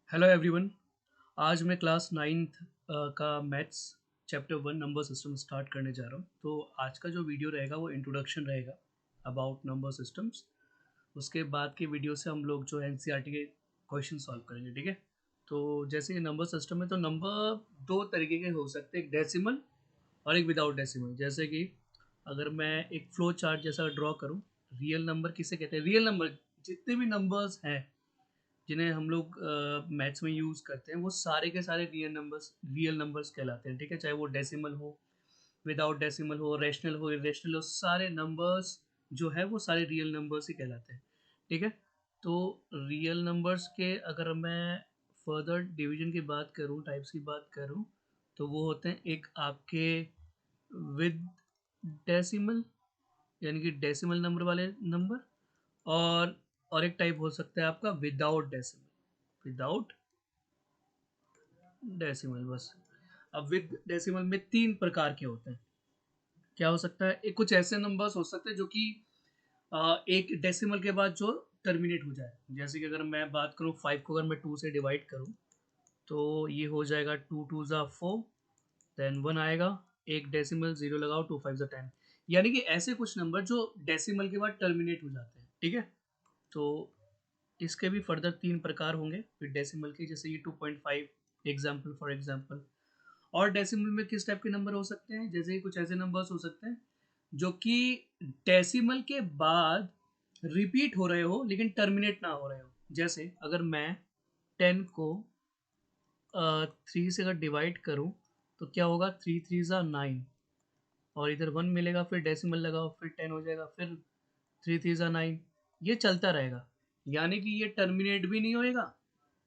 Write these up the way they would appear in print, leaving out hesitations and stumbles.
Hello everyone. आज मैं class ninth का maths chapter one number system start करने जा रहा हूँ। तो आज का जो वीडियो रहेगा वो इंट्रोडक्शन रहेगा अबाउट नंबर सिस्टम्स। उसके बाद के वीडियो से हम लोग जो एनसीईआरटी के क्वेश्चन सॉल्व करेंगे, ठीक है। तो जैसे ये नंबर सिस्टम है तो नंबर दो तरीके के हो सकते हैं, एक डेसिमल और एक विदाउट डेसिमल। जैसे कि अगर मैं एक फ्लो चार्ट जैसा ड्रॉ करूँ, रियल नंबर किसे कहते हैं? रियल नंबर जितने भी नंबर्स हैं जिन्हें हम लोग मैथ्स में यूज़ करते हैं वो सारे के सारे रियल नंबर्स कहलाते हैं, ठीक है। चाहे वो डेसिमल हो, विदाउट डेसिमल हो, रैशनल हो, इरेशनल हो, सारे नंबर्स जो है वो सारे रियल नंबर्स ही कहलाते हैं, ठीक है। तो रियल नंबर्स के अगर मैं फर्दर डिवीजन की बात करूँ, टाइप्स की बात करूँ, तो वो होते हैं एक आपके विद डेसिमल, यानी कि डेसिमल नंबर वाले नंबर, और एक टाइप हो सकता है आपका विदाउट डेसिमल। विदाउट डेसिमल बस। अब विद डेसिमल में तीन प्रकार के होते हैं। क्या हो सकता है? एक कुछ ऐसे नंबर्स हो सकते हैं जो कि एक डेसिमल के बाद जो टर्मिनेट हो जाए। जैसे कि अगर मैं बात करूँ, 5 को अगर मैं 2 से डिवाइड करूँ तो ये हो जाएगा 2 टू ज़ा 4, देन 1 आएगा, एक डेसिमल, 0 लगाओ, 2 5 ज़ा 10। यानी कि ऐसे कुछ नंबर जो डेसिमल के बाद टर्मिनेट हो जाते हैं, ठीक है। तो इसके भी फर्दर तीन प्रकार होंगे फिर डेसिमल के, जैसे ये 2.5 एग्जाम्पल फॉर एग्जाम्पल। और डेसिमल में किस टाइप के नंबर हो सकते हैं? जैसे कि कुछ ऐसे नंबर्स हो सकते हैं जो कि डेसिमल के बाद रिपीट हो रहे हो लेकिन टर्मिनेट ना हो रहे हो। जैसे अगर मैं 10 को 3 से अगर डिवाइड करूँ तो क्या होगा? 3 3 ज़ा 9, और इधर 1 मिलेगा, फिर डेसिमल लगाओ, फिर 10 हो जाएगा, फिर 3 3 ज़ा 9। ये चलता रहेगा, यानी कि ये टर्मिनेट भी नहीं होएगा,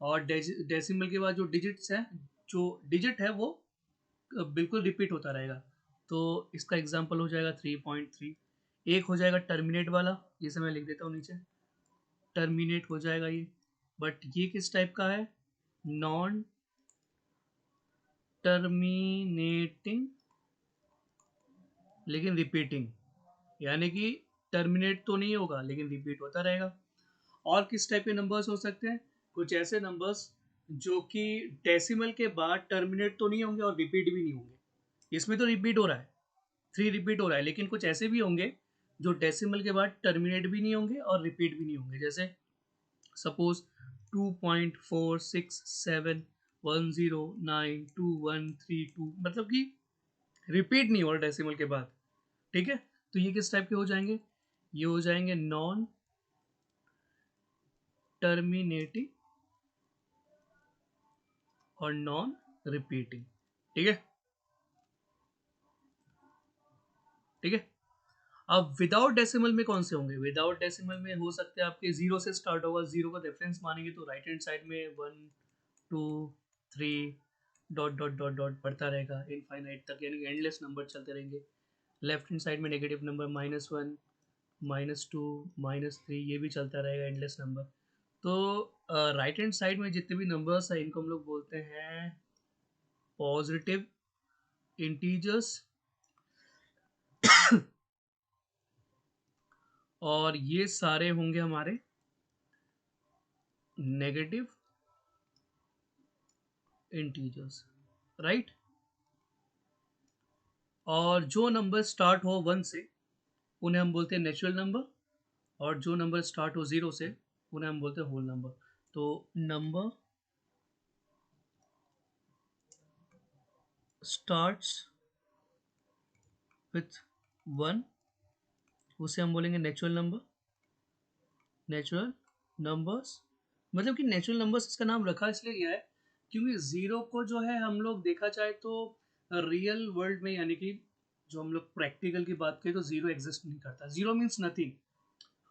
और डेसिमल के बाद जो डिजिट्स हैं, जो डिजिट है वो बिल्कुल रिपीट होता रहेगा। तो इसका एग्जांपल हो जाएगा 3.3। एक हो जाएगा टर्मिनेट वाला, जिसे मैं लिख देता हूँ नीचे, टर्मिनेट हो जाएगा ये। बट ये किस टाइप का है? नॉन टर्मिनेटिंग लेकिन रिपीटिंग, यानी कि टर्मिनेट तो नहीं होगा लेकिन रिपीट होता रहेगा। और किस टाइप के नंबर्स हो सकते हैं? कुछ ऐसे नंबर्स जो कि डेसिमल के बाद टर्मिनेट तो नहीं होंगे और रिपीट भी नहीं होंगे। इसमें तो रिपीट हो रहा है, 3 रिपीट हो रहा है, लेकिन कुछ ऐसे भी होंगे जो डेसिमल के बाद टर्मिनेट भी नहीं होंगे और रिपीट भी नहीं होंगे। जैसे सपोज 2.467109212, मतलब कि रिपीट नहीं हो रहा डेसिमल के बाद, ठीक है। तो ये किस टाइप के हो जाएंगे? ये हो जाएंगे नॉन टर्मिनेटिंग और नॉन रिपीटिंग, ठीक है। ठीक है। अब विदाउट डेसिमल में कौन से होंगे? विदाउट डेसिमल में हो सकते हैं आपके जीरो से स्टार्ट होगा, जीरो का रेफरेंस मानेंगे तो राइट हैंड साइड में 1 2 3 डॉट डॉट डॉट डॉट बढ़ता रहेगा इनफाइनाइट तक, यानी एंडलेस नंबर चलते रहेंगे। लेफ्ट हैंड साइड में नेगेटिव नंबर -1 -2 -3, ये भी चलता रहेगा एंडलेस नंबर। तो राइट हैंड साइड में जितने भी नंबर्स हैं इनको हम लोग बोलते हैं पॉजिटिव इंटीजर्स, और ये सारे होंगे हमारे नेगेटिव इंटीजर्स, राइट। और जो नंबर स्टार्ट हो 1 से उन्हें हम बोलते हैं नेचुरल नंबर, और जो नंबर स्टार्ट हो 0 से उन्हें हम बोलते हैं होल नंबर। तो नंबर स्टार्ट्स विथ 1 उसे हम बोलेंगे नेचुरल नंबर। नेचुरल नंबर्स, मतलब कि नेचुरल नंबर्स इसका नाम रखा इसलिए गया है क्योंकि ज़ीरो को जो है हम लोग देखा जाए तो रियल वर्ल्ड में, यानी कि जो हम लोग प्रैक्टिकल की बात करें तो ज़ीरो एग्जिस्ट नहीं करता। Zero means nothing.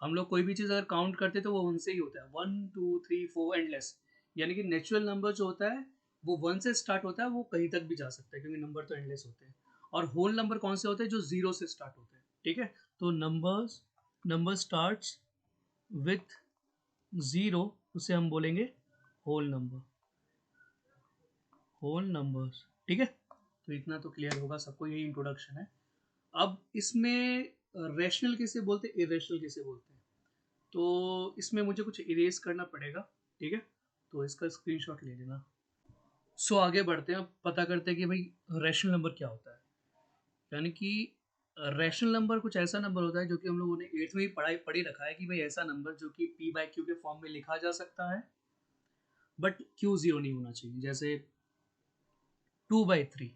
हम लोग कोई भी चीज़ अगर काउंट करते हैं तो वो उनसे ही होता है, 1 2 3 4 एंडलेस। यानी कि नेचुरल नंबर जो होता है वो 1 से स्टार्ट होता है, वो कहीं तक भी जा सकता है क्योंकि नंबर तो एंडलेस होते हैं। और होल नंबर कौन से होते हैं? जो 0 से स्टार्ट होते हैं, ठीक है। तो नंबर स्टार्ट्स विथ 0 उसे हम बोलेंगे होल नंबर, होल नंबर्स, ठीक है। तो इतना तो क्लियर होगा सबको, यही इंट्रोडक्शन है। अब इसमें रैशनल किसे बोलते हैं, इरेशनल किसे बोलते हैं, तो इसमें मुझे कुछ इरेज करना पड़ेगा, ठीक है। तो इसका स्क्रीनशॉट ले लेना। सो आगे बढ़ते हैं, पता करते हैं कि भाई रैशनल नंबर क्या होता है। यानी कि रैशनल नंबर कुछ ऐसा नंबर होता है जो कि हम लोगों ने 8th में ही पढ़ी रखा है कि भाई ऐसा नंबर जो कि पी बाई क्यू के फॉर्म में लिखा जा सकता है बट क्यू जीरो नहीं होना चाहिए। जैसे 2/3,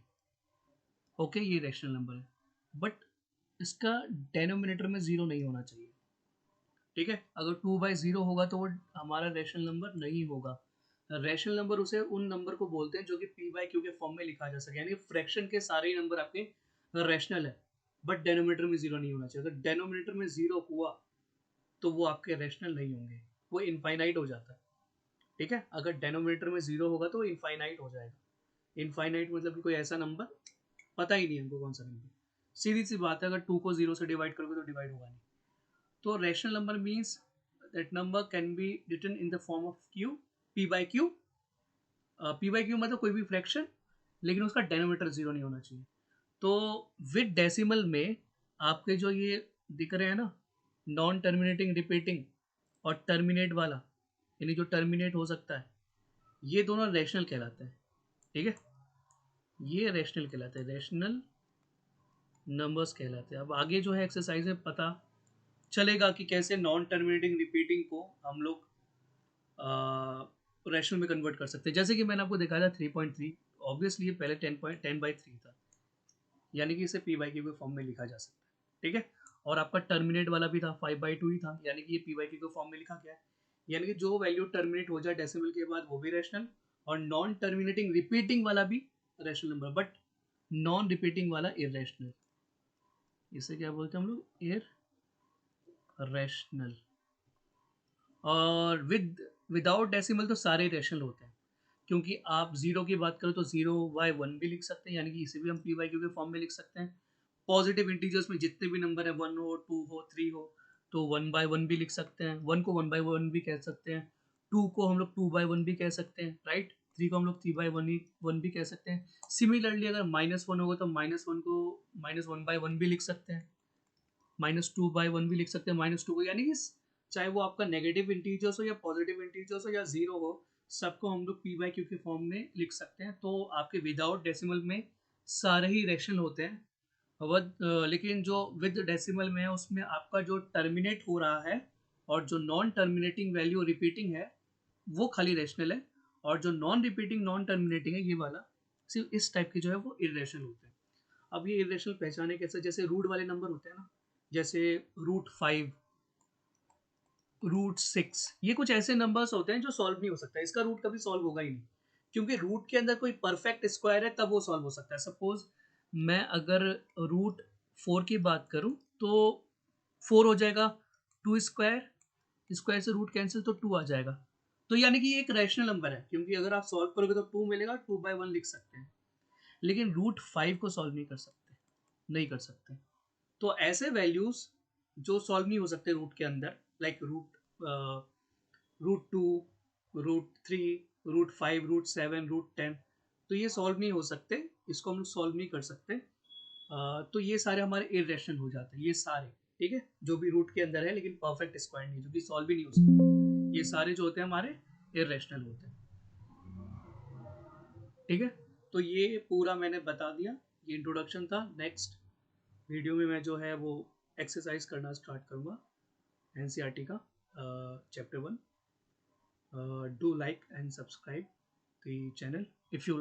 ओके ये रैशनल नंबर है बट इसका डेनोमिनेटर में जीरो नहीं होना चाहिए। ठीक है, अगर 2/0 होगा तो वो हमारा रैशनल नंबर नहीं होगा। रैशनल नंबर उसे उन नंबर को बोलते हैं जो कि पी बाई क्यू के फॉर्म में लिखा जा सके, यानी फ्रैक्शन के सारे ही नंबर आपके रैशनल है बट डेनोमिनेटर में जीरो नहीं होना चाहिए। अगर डेनोमिनेटर में जीरो हुआ तो वो आपके रैशनल नहीं होंगे, वो इनफाइनाइट हो जाता है। ठीक है, अगर डेनोमिनेटर में जीरो होगा तो इनफाइनाइट हो जाएगा। इनफाइनाइट मतलब कि कोई ऐसा नंबर पता ही नहीं हमको कौन सा नंबर। सीधी सी बात है, अगर 2 को 0 से डिवाइड करोगे तो डिवाइड होगा नहीं। तो rational number means that number can be written in the form of Q, P by Q. P by Q मतलब कोई भी फ्रैक्शन, लेकिन उसका डेनोमीटर जीरो नहीं होना चाहिए। तो विद डेसिमल में आपके जो ये दिख रहे हैं ना, नॉन टर्मिनेटिंग रिपीटिंग और टर्मिनेट वाला, यानी जो टर्मिनेट हो सकता है, ये दोनों रैशनल कहलाते हैं। ठीक है, ये रैशनल कहलाते हैं, रैशनल नंबर्स कहलाते हैं। अब आगे जो है एक्सरसाइज में पता चलेगा कि कैसे नॉन टर्मिनेटिंग रिपीटिंग को हम लोग रैशनल में कन्वर्ट कर सकते हैं। जैसे कि मैंने आपको दिखाया था 3.3, ऑब्वियसली ये पहले 10/3 था, यानी कि इसे पी बाई क्यू के फॉर्म में लिखा जा सकता है। ठीक है, और आपका टर्मिनेट वाला भी था 5/2 ही था, यानी कि ये पी बाई क्यू के फॉर्म में लिखा गया है। यानी कि जो वैल्यू टर्मिनेट हो जाए डेसिमल के बाद वो भी रैशनल, और नॉन टर्मिनेटिंग रिपीटिंग वाला भी rational number, but non repeating वाला इरेशनल। इसे क्या बोलते हैं हम लोग, इरेशनल। और विदाउट डेसिमल तो सारे रैशनल होते हैं, क्योंकि आप जीरो की बात करो तो 0/1 भी लिख सकते हैं, यानी कि इसे भी हम पी बाई क्यू के फॉर्म में लिख सकते हैं। पॉजिटिव इंटीजर्स में जितने भी नंबर है, 1 हो, 2 हो, 3 हो, तो 1/1 भी लिख सकते हैं। 1 को 1/1 भी कह सकते हैं, 2 को हम लोग 2/1 भी कह सकते हैं, राइट। 3 को हम लोग 3/1 भी कह सकते हैं। सिमिलरली अगर -1 होगा तो -1 को -1/1 भी लिख सकते हैं, -2/1 भी लिख सकते हैं, -2 को, यानी कि चाहे वो आपका नेगेटिव इंटीजर्स हो या पॉजिटिव इंटीजर्स हो या जीरो हो, सबको हम लोग पी बाई क्यू के फॉर्म में लिख सकते हैं। तो आपके विदाउट डेसिमल में सारे ही रैशनल होते हैं। लेकिन जो विद डेसिमल में है उसमें आपका जो टर्मिनेट हो रहा है और जो नॉन टर्मिनेटिंग वैल्यू रिपीटिंग है वो खाली रैशनल है, और जो नॉन रिपीटिंग नॉन टर्मिनेटिंग है ये वाला सिर्फ इस टाइप के जो है वो इरेशनल होते हैं। अब ये इरेशनल पहचाने कैसे, जैसे रूट वाले नंबर होते हैं ना, जैसे √5, √6, ये कुछ ऐसे नंबर्स होते हैं जो सॉल्व नहीं हो सकता, इसका रूट कभी सॉल्व होगा ही नहीं, क्योंकि रूट के अंदर कोई परफेक्ट स्क्वायर है तब वो सॉल्व हो सकता है। सपोज मैं अगर √4 की बात करूं तो 4 हो जाएगा, 2 स्क्वायर, स्क्वायर से रूट कैंसिल तो 2 आ जाएगा। तो यानी कि ये एक रैशनल नंबर है, क्योंकि अगर आप सॉल्व करोगे तो 2 मिलेगा, 2/1 लिख सकते हैं। लेकिन √5 को सॉल्व नहीं कर सकते, नहीं कर सकते। तो ऐसे वैल्यूज जो सॉल्व नहीं हो सकते रूट के अंदर, लाइक √2, √3, √5, √7, √10, तो ये सॉल्व नहीं हो सकते, इसको हम लोग सॉल्व नहीं कर सकते। तो ये सारे हमारे इरेशनल हो जाते हैं, ये सारे। ठीक है, जो भी रूट के अंदर है लेकिन परफेक्ट स्क्वायर नहीं, जो कि सॉल्व भी नहीं हो सकते, ये सारे जो होते हैं हमारे इरेशनल होते हैं। ठीक है, तो ये पूरा मैंने बता दिया, ये इंट्रोडक्शन था। नेक्स्ट वीडियो में मैं जो है वो एक्सरसाइज करना स्टार्ट करूँगा एनसीईआरटी का chapter 1। Do like and subscribe the channel if you